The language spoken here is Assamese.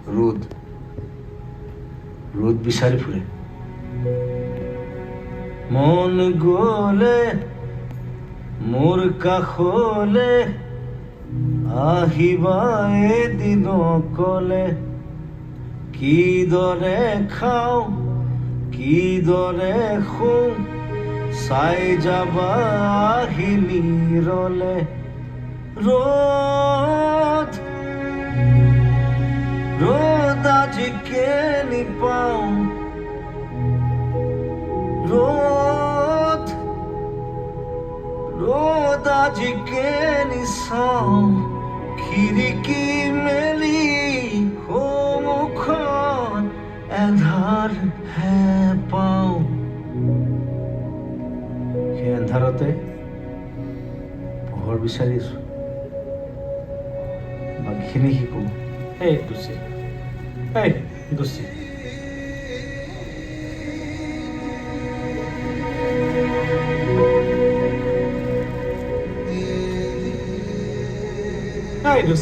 ৰোদ ৰোদ বিচাৰি ফুৰে মন গলে মোৰ কাষলে আহিবা এদিন অকলে কিদৰে খাওঁ কিদৰে শুওঁ চাই যাবা আহি নিৰলে ৰোদ ৰোদ আজি কেনি পাওঁ ৰোদ ৰোদ আজি কেনি চাওঁ খিৰিকী মেলি সন্মুখত এন্ধাৰ হে পাওঁ সেই এন্ধাৰতে পোহৰ বিচাৰি আছো বাকীখিনি শিকো এই দুচি এই দুচি এই দুচি